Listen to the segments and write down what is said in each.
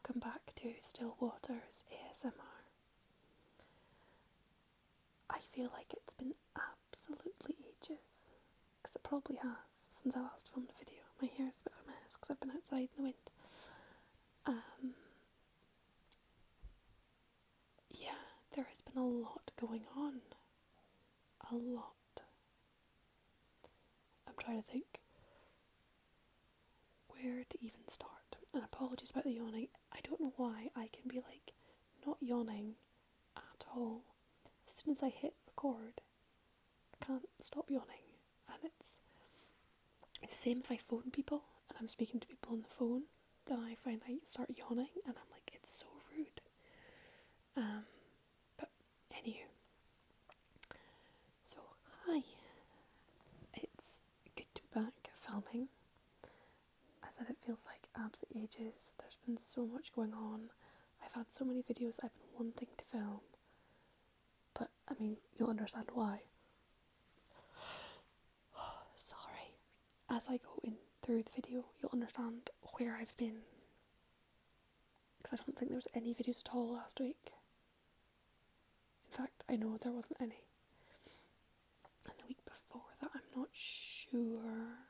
welcome back to Stillwater's ASMR. I feel like it's been absolutely ages, because it probably has, since I last filmed a video. My hair's a bit of a mess because I've been outside in the wind. Yeah, there has been a lot going on. A lot. I'm trying to think where to even start. And apologies about the yawning. I don't know why I can be like not yawning at all. As soon as I hit record, I can't stop yawning. And it's the same if I phone people and I'm speaking to people on the phone, then I find I start yawning and I'm like, it's so rude. But anywho. So hi. It's good to be back filming. I said it feels like absolute ages. There's been so much going on. I've had so many videos I've been wanting to film. But, I mean, you'll understand why. Sorry. As I go in through the video, you'll understand where I've been. Because I don't think there was any videos at all last week. In fact, I know there wasn't any. And the week before that, I'm not sure.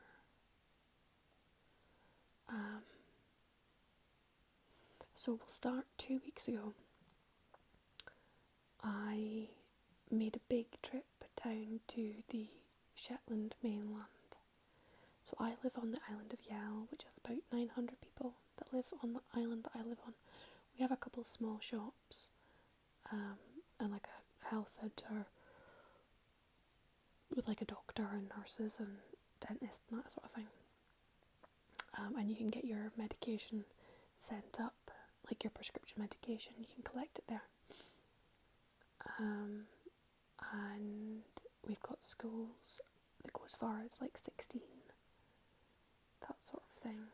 So we'll start 2 weeks ago. I made a big trip down to the Shetland mainland. So I live on the island of Yell, which has about 900 people that live on the island that I live on. We have a couple of small shops, and like a health centre with like a doctor and nurses and dentists and that sort of thing. And you can get your medication sent up, like your prescription medication, you can collect it there. And we've got schools that go as far as like 16, that sort of thing,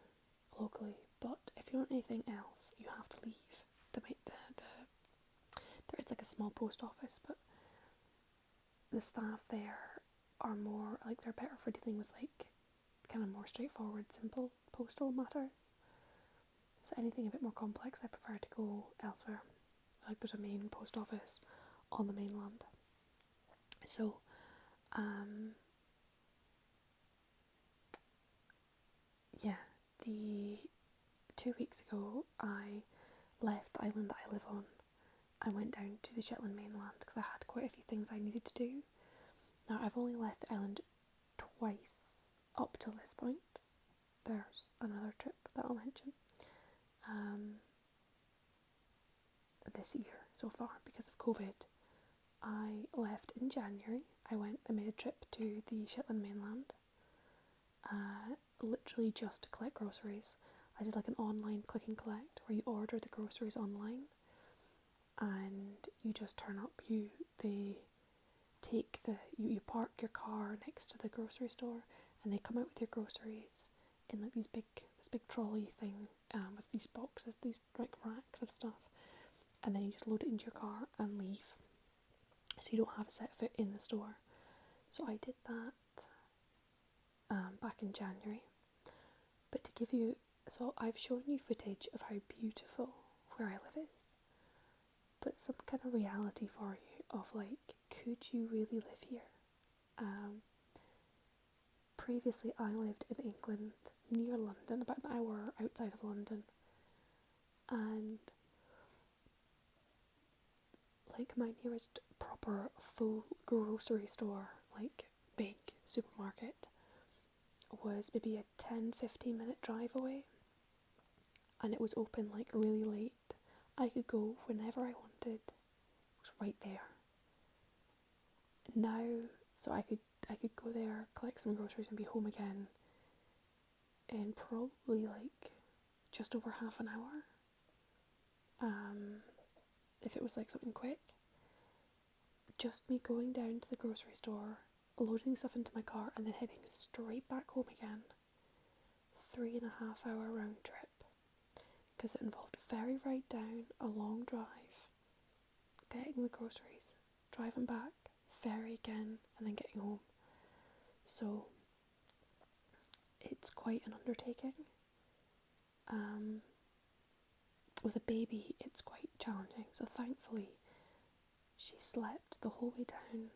locally. But if you want anything else, you have to leave. There is like a small post office, but the staff there are more like, they're better for dealing with like kind of more straightforward, simple postal matters. So anything a bit more complex, I prefer to go elsewhere. Like there's a main post office on the mainland. So, yeah, 2 weeks ago I left the island that I live on and went down to the Shetland mainland because I had quite a few things I needed to do. Now I've only left the island twice up till this point. There's another trip that I'll mention this year so far because of COVID. I left in January. I made a trip to the Shetland mainland, literally just to collect groceries. I did like an online click and collect where you order the groceries online and you just turn up. You park your car next to the grocery store and they come out with your groceries in like this big trolley thing, with these boxes, these like racks of stuff, and then you just load it into your car and leave. So you don't have to set foot in the store. So I did that back in January. But to give you, so I've shown you footage of how beautiful where I live is, but some kind of reality for you of like, could you really live here? Previously I lived in England, near London, about an hour outside of London, and like my nearest proper full grocery store, like big supermarket, was maybe a 10-15 minute drive away, and it was open like really late. I could go whenever I wanted. It was right there. Now, so I could go there, collect some groceries and be home again in probably like just over half an hour. If it was like something quick. Just me going down to the grocery store, loading stuff into my car and then heading straight back home again. 3.5 hour round trip. Because it involved a ferry ride down, a long drive, getting the groceries, driving back, ferry again, and then getting home. So it's quite an undertaking. with a baby it's quite challenging, so thankfully she slept the whole way down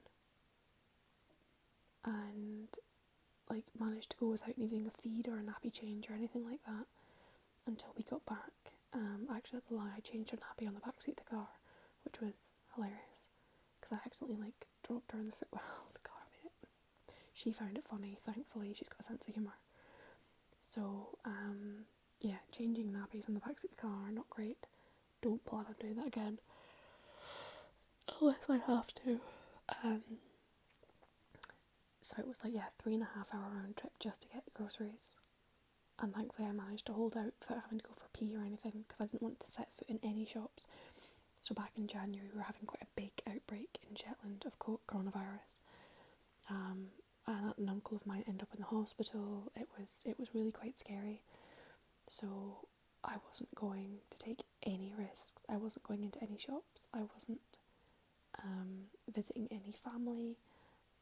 and like managed to go without needing a feed or a nappy change or anything like that until we got back. Actually, that's a lie, I changed her nappy on the back seat of the car, which was hilarious because I accidentally like dropped her in the footwell of the car. I mean, she found it funny, thankfully she's got a sense of humour. So yeah, changing nappies on the back seat of the car, not great. Don't plan on doing that again unless I have to. So it was like, yeah, 3.5 hour round trip just to get groceries, and thankfully I managed to hold out without having to go for pee or anything because I didn't want to set foot in any shops. So back in January we were having quite a big outbreak in Shetland of coronavirus, and an uncle of mine ended up in the hospital. It was really quite scary. So I wasn't going to take any risks. I wasn't going into any shops. I wasn't visiting any family.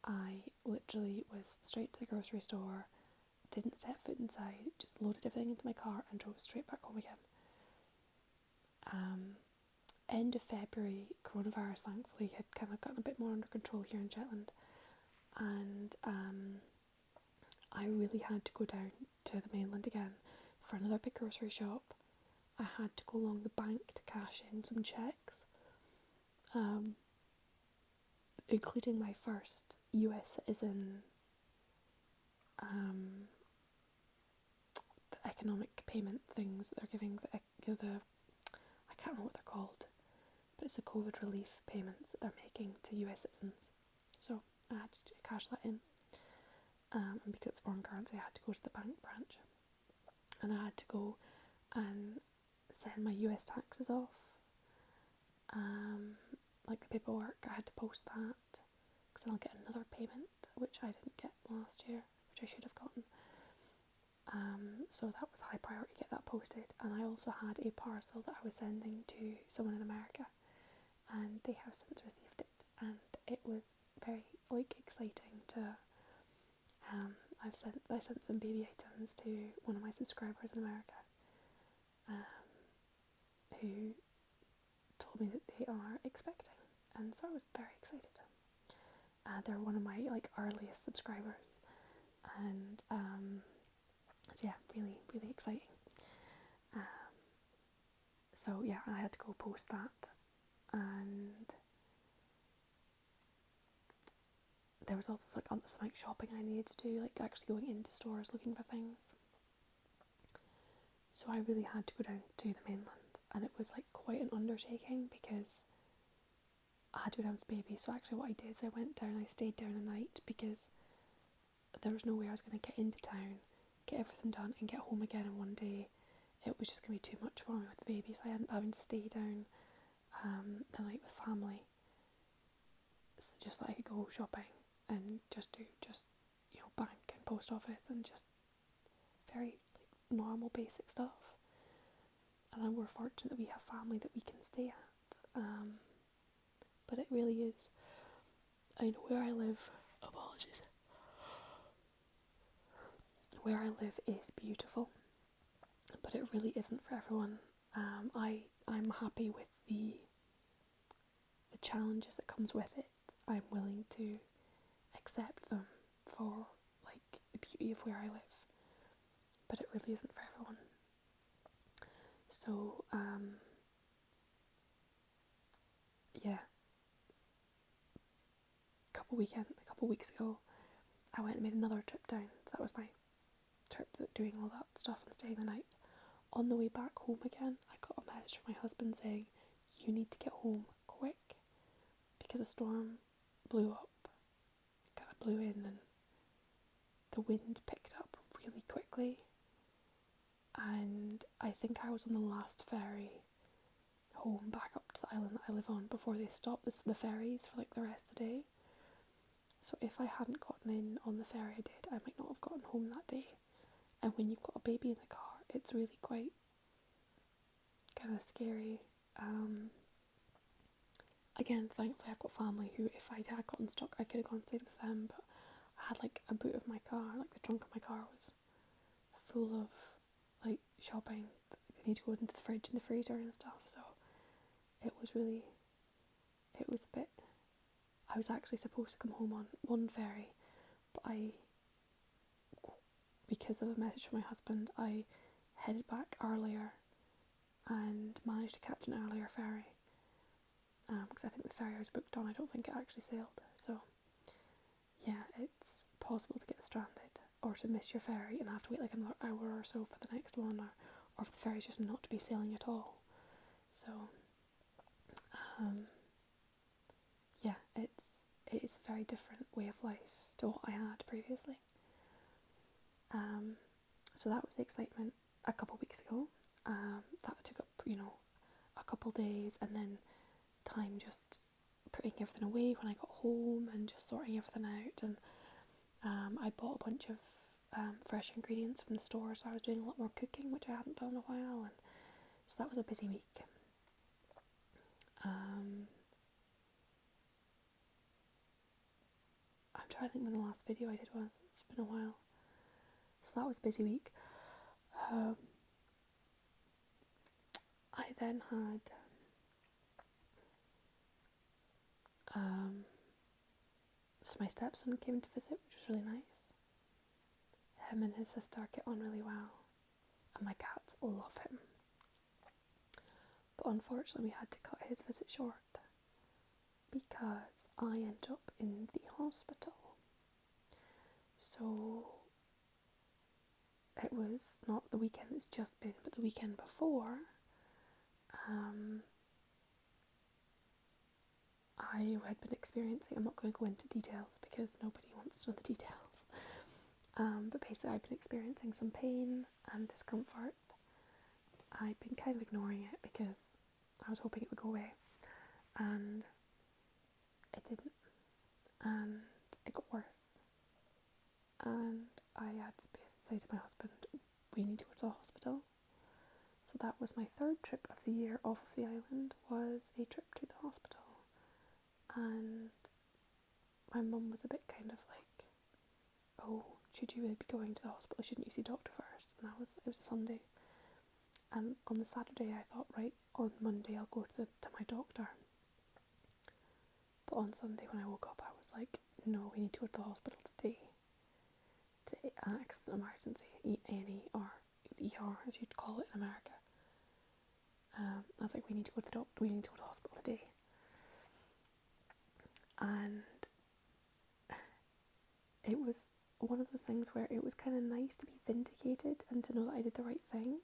I literally was straight to the grocery store, didn't set foot inside, just loaded everything into my car and drove straight back home again. End of February, coronavirus thankfully had kind of gotten a bit more under control here in Shetland, and I really had to go down to the mainland again for another big grocery shop. I had to go along the bank to cash in some checks, including my first US citizen the economic payment things that they're giving, I can't remember what they're called, but it's the COVID relief payments that they're making to US citizens. So I had to cash that in, and because it's foreign currency I had to go to the bank branch, and I had to go and send my US taxes off, like the paperwork. I had to post that because then I'll get another payment which I didn't get last year, which I should have gotten. So that was high priority to get that posted, and I also had a parcel that I was sending to someone in America, and they have since received it, and it was very exciting to I sent some baby items to one of my subscribers in America, who told me that they are expecting, and so I was very excited. They're one of my earliest subscribers, and so yeah, really, really exciting. So yeah, I had to go post that, and there was also some shopping I needed to do, actually going into stores looking for things. So I really had to go down to the mainland, and it was quite an undertaking because I had to go down with the baby. So actually what I did is I went down, I stayed down a night because there was no way I was going to get into town, get everything done and get home again in one day. It was just going to be too much for me with the baby, so I ended up having to stay down the night with family, so just so I could go shopping and just do bank and post office and just very normal basic stuff. And then we're fortunate that we have family that we can stay at, but it really is, I know where I live, apologies, where I live is beautiful, but it really isn't for everyone. I'm happy with the challenges that comes with it. I'm willing to accept them for the beauty of where I live, but it really isn't for everyone. So yeah, a couple weeks ago I went and made another trip down. So that was my trip, doing all that stuff and staying the night. On the way back home again, I got a message from my husband saying, you need to get home quick because a storm blew up, kind of blew in, and the wind picked up really quickly, and I think I was on the last ferry home back up to the island that I live on before they stopped the ferries for the rest of the day. So if I hadn't gotten in on the ferry I did, I might not have gotten home that day. And when you've got a baby in the car, it's really quite kind of scary. Again, thankfully I've got family who, if I had gotten stuck, I could have gone and stayed with them, but I had a boot of my car, the trunk of my car was full of shopping, we need to go into the fridge and the freezer and stuff. So it was a bit, I was actually supposed to come home on one ferry, but because of a message from my husband, I headed back earlier and managed to catch an earlier ferry. Because I think the ferry I was booked on, I don't think it actually sailed. So yeah, it's possible to get stranded or to miss your ferry and have to wait like another hour or so for the next one, or if the ferry's just not to be sailing at all. So yeah, it is a very different way of life to what I had previously. So that was the excitement a couple of weeks ago. That took up, a couple of days, and then time just putting everything away when I got home and just sorting everything out. And I bought a bunch of fresh ingredients from the store, so I was doing a lot more cooking, which I hadn't done in a while, and so that was a busy week. I'm trying to think when the last video I did was. It's been a while. So that was a busy week. I then had so my stepson came to visit, which was really nice. Him and his sister get on really well, and my cats love him. But unfortunately we had to cut his visit short because I ended up in the hospital. So it was not the weekend that's just been, but the weekend before. I had been experiencing, I'm not going to go into details because nobody wants to know the details, but basically I've been experiencing some pain and discomfort. I've been kind of ignoring it because I was hoping it would go away, and it didn't, and it got worse, and I had to basically say to my husband, we need to go to the hospital. So that was my third trip of the year off of the island, was a trip to the hospital. And my mum was a bit kind of like, oh, should you really be going to the hospital? Shouldn't you see a doctor first? And it was a Sunday. And on the Saturday I thought, right, on Monday I'll go to my doctor. But on Sunday when I woke up I was like, no, we need to go to the hospital today. To accident emergency, A&E, or the ER as you'd call it in America. I was like, we need to go to the doctor, we need to go to the hospital today. And it was one of those things where it was kind of nice to be vindicated and to know that I did the right thing,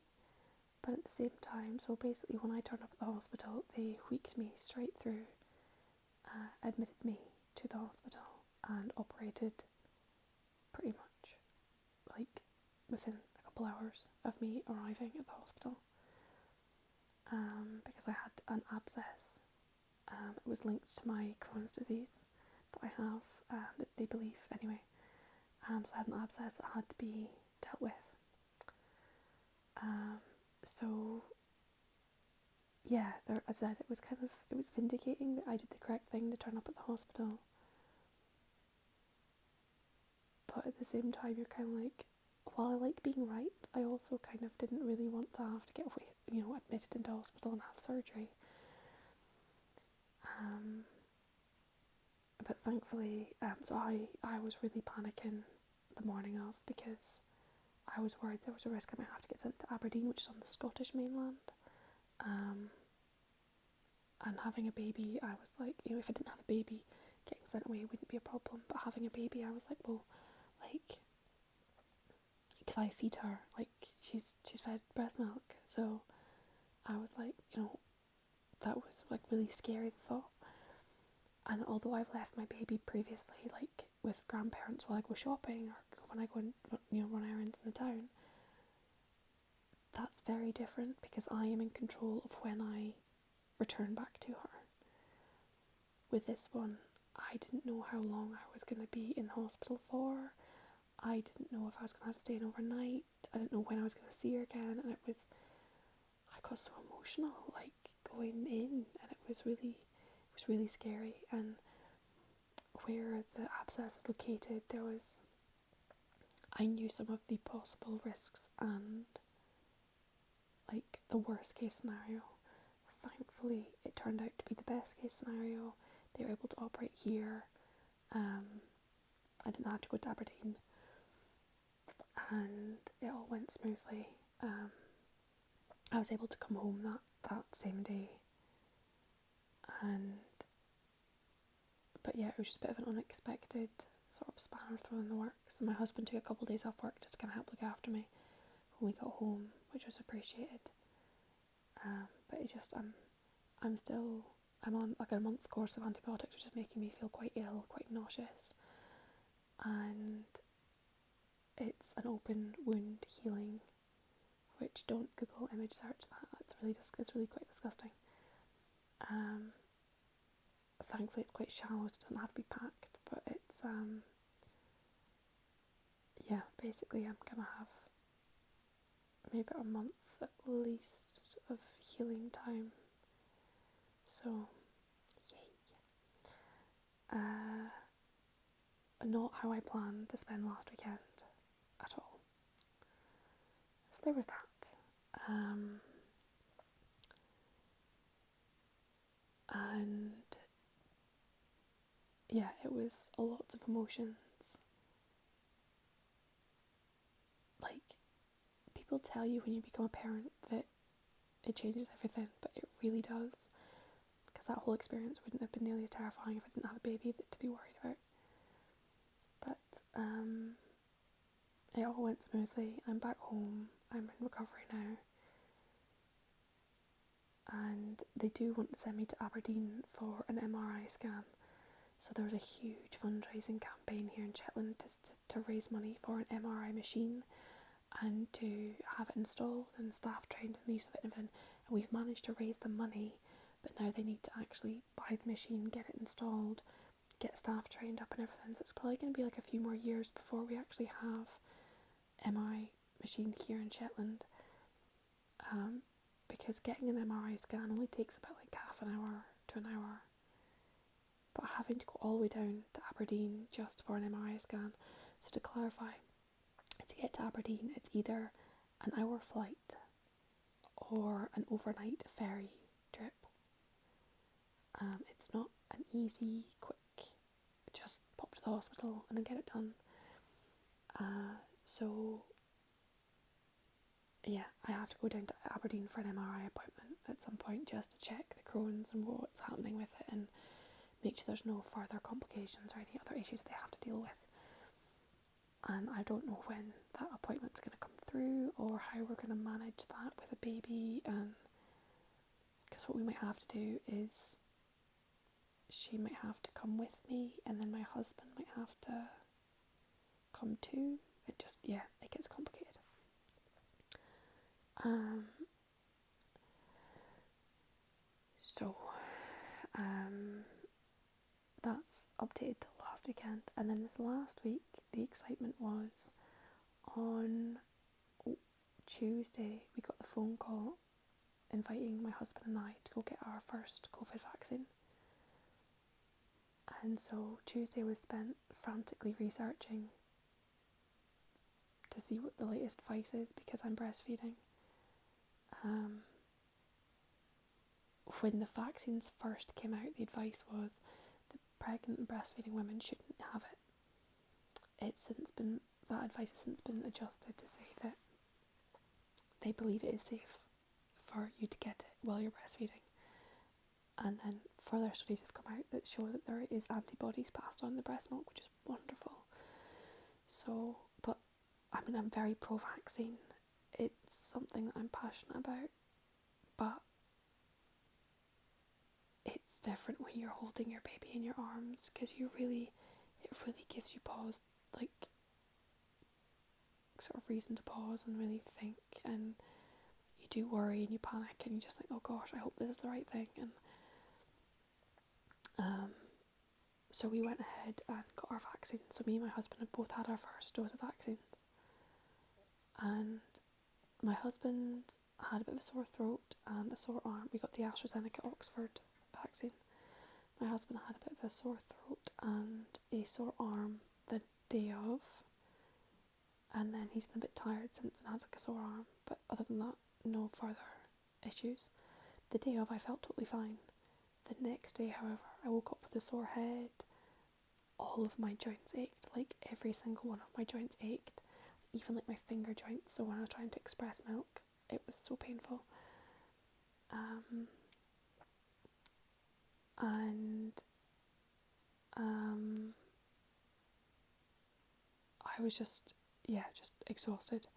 but at the same time, so basically when I turned up at the hospital, they wheeked me straight through, admitted me to the hospital and operated pretty much like within a couple hours of me arriving at the hospital, because I had an abscess. It was linked to my Crohn's disease that I have, that they believe anyway. So I had an abscess that had to be dealt with. So yeah, as I said, it was vindicating that I did the correct thing to turn up at the hospital. But at the same time, you're kind of like, while I like being right, I also kind of didn't really want to have to get away, admitted into hospital and have surgery. But thankfully, so I was really panicking the morning of, because I was worried there was a risk I might have to get sent to Aberdeen, which is on the Scottish mainland. And having a baby, I was like, if I didn't have a baby, getting sent away wouldn't be a problem. But having a baby, I was like, well, because I feed her, she's fed breast milk, so I was like, that was really scary, the thought. And although I've left my baby previously, with grandparents while I go shopping, or when I go and run errands in the town, that's very different because I am in control of when I return back to her. With this one, I didn't know how long I was going to be in the hospital for. I didn't know if I was going to have to stay in overnight. I didn't know when I was going to see her again, and I got so emotional, going in, and it was really scary. And where the abscess was located, I knew some of the possible risks and the worst case scenario. Thankfully, it turned out to be the best case scenario. They were able to operate here. I didn't have to go to Aberdeen, and it all went smoothly. I was able to come home that same day, but yeah, it was just a bit of an unexpected sort of spanner thrown in the works. And my husband took a couple of days off work just to kind of help look after me when we got home, which was appreciated. But it just, I'm on like a month course of antibiotics, which is making me feel quite ill, quite nauseous. And it's an open wound healing, which don't Google image search that. It's really quite disgusting. Thankfully it's quite shallow, so it doesn't have to be packed, but it's basically I'm gonna have maybe a month at least of healing time. So yay. Not how I planned to spend last weekend at all. So there was that. And yeah, it was a lot of emotions. Like, people tell you when you become a parent that it changes everything, but it really does. Because that whole experience wouldn't have been nearly as terrifying if I didn't have a baby to be worried about. But it all went smoothly. I'm back home. I'm in recovery now. And they do want to send me to Aberdeen for an MRI scan. So there was a huge fundraising campaign here in Shetland to raise money for an MRI machine and to have it installed and staff trained in the use of it and everything. And we've managed to raise the money, but now they need to actually buy the machine, get it installed, get staff trained up and everything. So it's probably going to be like a few more years before we actually have MRI machine here in Shetland. Because getting an MRI scan only takes about like half an hour to an hour. But having to go all the way down to Aberdeen just for an MRI scan. So to clarify, to get to Aberdeen, it's either an hour flight or an overnight ferry trip. It's not an easy, quick, just pop to the hospital and then get it done. So yeah, I have to go down to Aberdeen for an MRI appointment at some point just to check the Crohn's and what's happening with it and make sure there's no further complications or any other issues they have to deal with. And I don't know when that appointment's going to come through or how we're going to manage that with a baby. And because what we might have to do is she might have to come with me and then my husband might have to come too. It gets complicated. So that's updated till last weekend. And then this last week, the excitement was on Tuesday, we got the phone call inviting my husband and I to go get our first COVID vaccine. And so Tuesday was spent frantically researching to see what the latest advice is because I'm breastfeeding. When the vaccines first came out, the advice was that pregnant and breastfeeding women shouldn't have it. That advice has since been adjusted to say that they believe it is safe for you to get it while you're breastfeeding. And then further studies have come out that show that there is antibodies passed on in the breast milk, which is wonderful. So, but I'm very pro-vaccine. It's something that I'm passionate about, but it's different when you're holding your baby in your arms because it really gives you pause, like sort of reason to pause and really think, and you do worry and you panic and you just think, oh gosh, I hope this is the right thing. And so we went ahead and got our vaccine. So me and my husband have both had our first dose of vaccines, and my husband had a bit of a sore throat and a sore arm. We got the AstraZeneca Oxford vaccine. My husband had a bit of a sore throat and a sore arm the day of, and then he's been a bit tired since and had like a sore arm, but other than that, no further issues. The day of I felt totally fine. The next day, however, I woke up with a sore head. All of my joints ached, like every single one of my joints ached, even like my finger joints. So when I was trying to express milk, it was so painful. And I was just exhausted.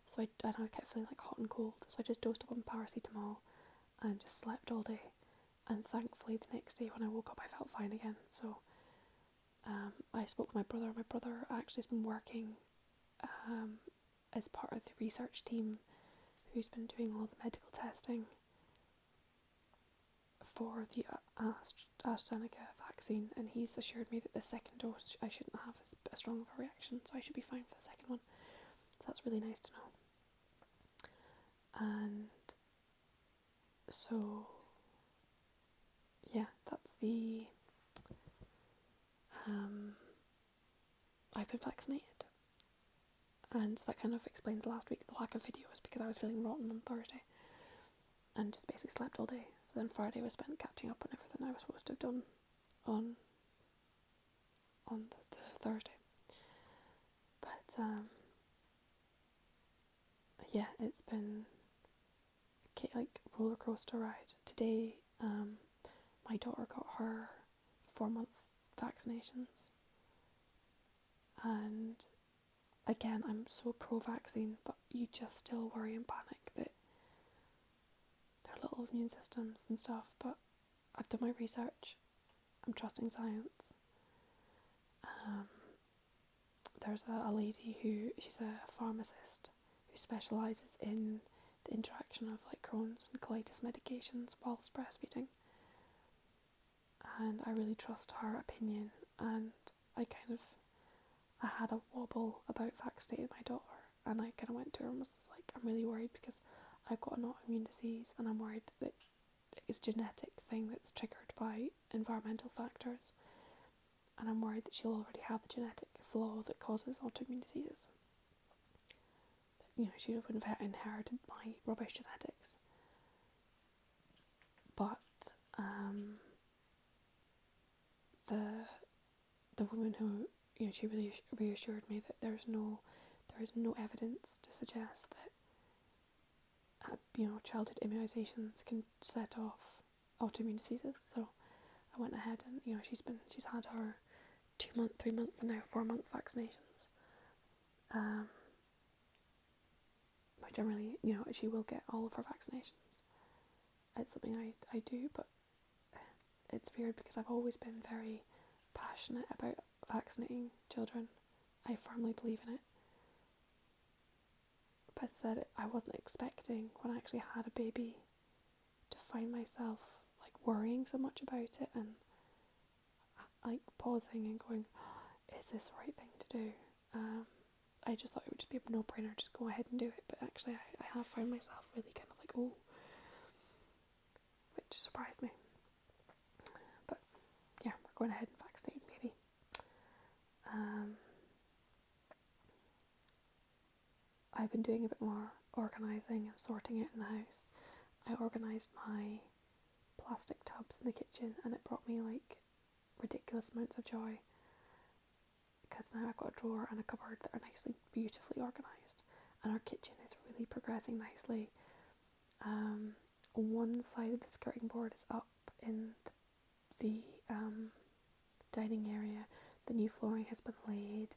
So I kept feeling like hot and cold. So I just dosed up on paracetamol and just slept all day. And thankfully the next day when I woke up I felt fine again. So I spoke to my brother. My brother actually has been working as part of the research team who's been doing all the medical testing for the AstraZeneca vaccine, and he's assured me that the second dose I shouldn't have as strong of a reaction, so I should be fine for the second one. So that's really nice to know. And so yeah, that's the I've been vaccinated. And so that kind of explains last week the lack of videos, because I was feeling rotten on Thursday and just basically slept all day. So then Friday was spent catching up on everything I was supposed to have done on the Thursday. But yeah, it's been like roller coaster ride. Today my daughter got her 4-month vaccinations, and again, I'm so pro-vaccine, but you just still worry and panic that their little immune systems and stuff. But I've done my research. I'm trusting science. There's a lady she's a pharmacist who specialises in the interaction of like Crohn's and colitis medications whilst breastfeeding. And I really trust her opinion, and I had a wobble about vaccinating my daughter, and I kind of went to her and was just like, I'm really worried because I've got an autoimmune disease and I'm worried that it's a genetic thing that's triggered by environmental factors, and I'm worried that she'll already have the genetic flaw that causes autoimmune diseases. You know, she would have inherited my rubbish genetics. But the woman who, you know, she really reassured me that there is no evidence to suggest that childhood immunisations can set off autoimmune diseases. So I went ahead and, you know, she's had her 2-month, 3-month, and now 4-month vaccinations, which I'm really, you know, she will get all of her vaccinations. It's something I do, but it's weird because I've always been very passionate about vaccinating children. I firmly believe in it. But that I wasn't expecting, when I actually had a baby, to find myself like worrying so much about it and like pausing and going, is this the right thing to do? I just thought it would just be a no-brainer, just go ahead and do it. But actually I have found myself really kind of like, oh, which surprised me. But yeah, we're going ahead and vaccinating baby. I've been doing a bit more organising and sorting out in the house. I organised my plastic tubs in the kitchen, and it brought me like ridiculous amounts of joy, because now I've got a drawer and a cupboard that are nicely, beautifully organised, and our kitchen is really progressing nicely. One side of the skirting board is up in the dining area. The new flooring has been laid,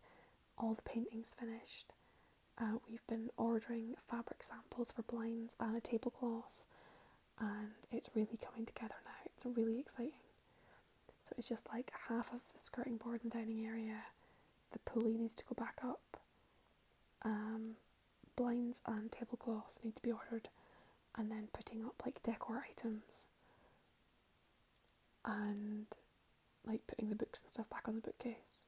all the painting's finished. We've been ordering fabric samples for blinds and a tablecloth, and it's really coming together now. It's really exciting. So it's just like half of the skirting board in the dining area. The pulley needs to go back up. Blinds and tablecloth need to be ordered, and then putting up like decor items and like putting the books and stuff back on the bookcase.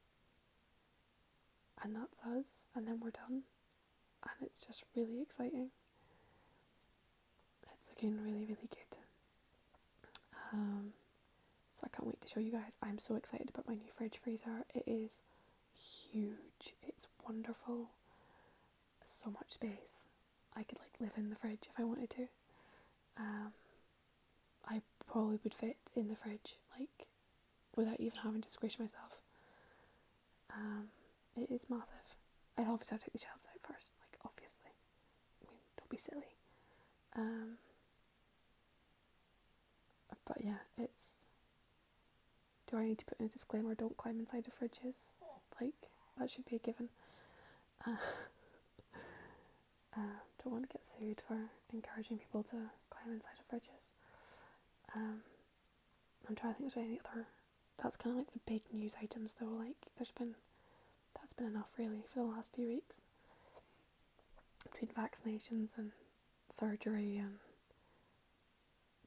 And that's us, and then we're done. And it's just really exciting. It's looking really, really good. So I can't wait to show you guys. I'm so excited about my new fridge freezer. It is huge. It's wonderful. So much space. I could like live in the fridge if I wanted to. I probably would fit in the fridge, like, without even having to squish myself. It is massive. I'd obviously have to take the shelves out first, like, obviously. I mean, don't be silly. But yeah, it's... Do I need to put in a disclaimer, don't climb inside of fridges? Like, that should be a given. Don't want to get sued for encouraging people to climb inside of fridges. I'm trying to think if there's any other... That's kind of like the big news items though, like, that's been enough really for the last few weeks. Between vaccinations and surgery and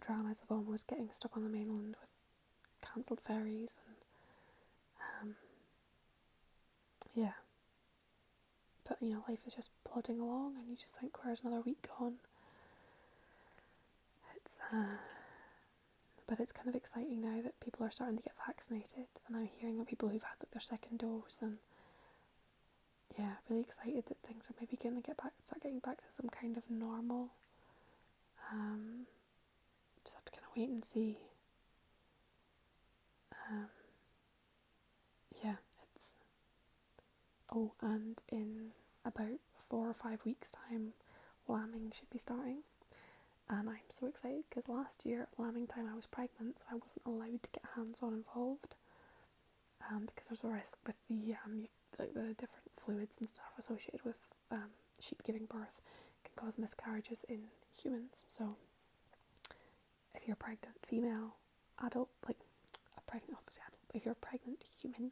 dramas of almost getting stuck on the mainland with cancelled ferries and yeah. But you know, life is just plodding along and you just think, where's another week gone? But it's kind of exciting now that people are starting to get vaccinated, and I'm hearing of people who've had like their second dose, and yeah, really excited that things are maybe going to start getting back to some kind of normal. Just have to kind of wait and see. Yeah, it's... Oh, and in about 4 or 5 weeks' time, lambing should be starting. And I'm so excited because last year at lambing time I was pregnant, so I wasn't allowed to get hands-on involved because there's a risk with the different fluids and stuff associated with sheep giving birth can cause miscarriages in humans. So if you're a pregnant female adult, like a pregnant obviously adult, but if you're a pregnant human,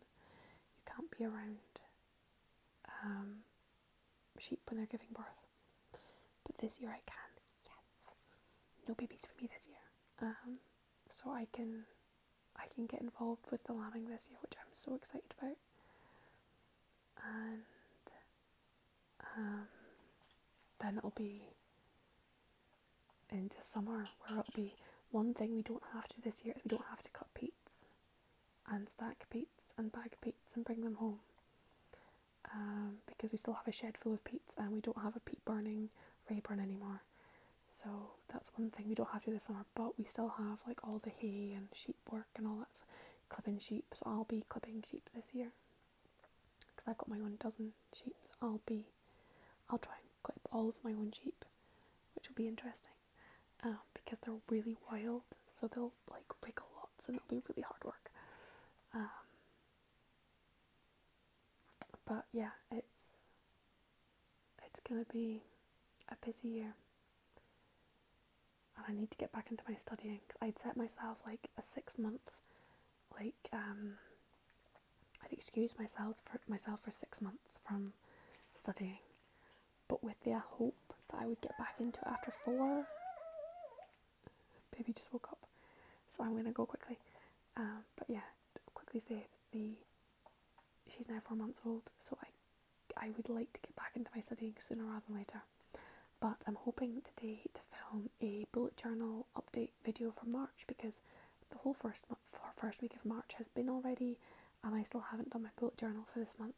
you can't be around sheep when they're giving birth. But this year I can. No babies for me this year, so I can get involved with the lambing this year, which I'm so excited about. And then it'll be into summer, where it'll be one thing we don't have to this year is we don't have to cut peats and stack peats and bag peats and bring them home, because we still have a shed full of peats and we don't have a peat burning Rayburn anymore. So that's one thing we don't have to do this summer, but we still have like all the hay and sheep work and all that, clipping sheep. So I'll be clipping sheep this year because I've got my own dozen sheep. So I'll try and clip all of my own sheep, which will be interesting because they're really wild, so they'll like wriggle lots and it'll be really hard work. But yeah, it's gonna be a busy year. And I need to get back into my studying. I'd set myself like a 6-month, like I'd excuse myself for 6 months from studying, but with the hope that I would get back into it after 4. Baby just woke up, so I'm gonna go quickly. But yeah, quickly say she's now 4 months old, so I would like to get back into my studying sooner rather than later. But I'm hoping today to film a bullet journal update video for March, because the whole first week of March has been already, and I still haven't done my bullet journal for this month.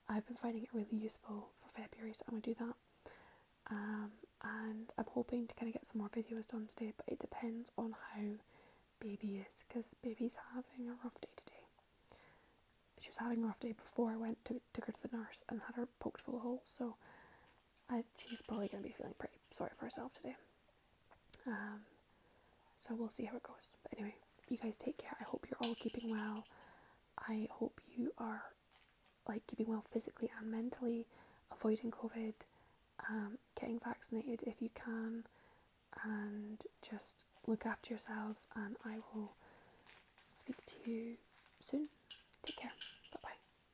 I've been finding it really useful for February, so I'm going to do that. And I'm hoping to kind of get some more videos done today, but it depends on how baby is, because baby's having a rough day today. She was having a rough day before I took her to the nurse and had her poked full of holes, so she's probably going to be feeling pretty sorry for herself today. So we'll see how it goes. But anyway, you guys take care. I hope you're all keeping well. I hope you are keeping well physically and mentally, avoiding COVID, getting vaccinated if you can, and just look after yourselves, and I will speak to you soon. Take care.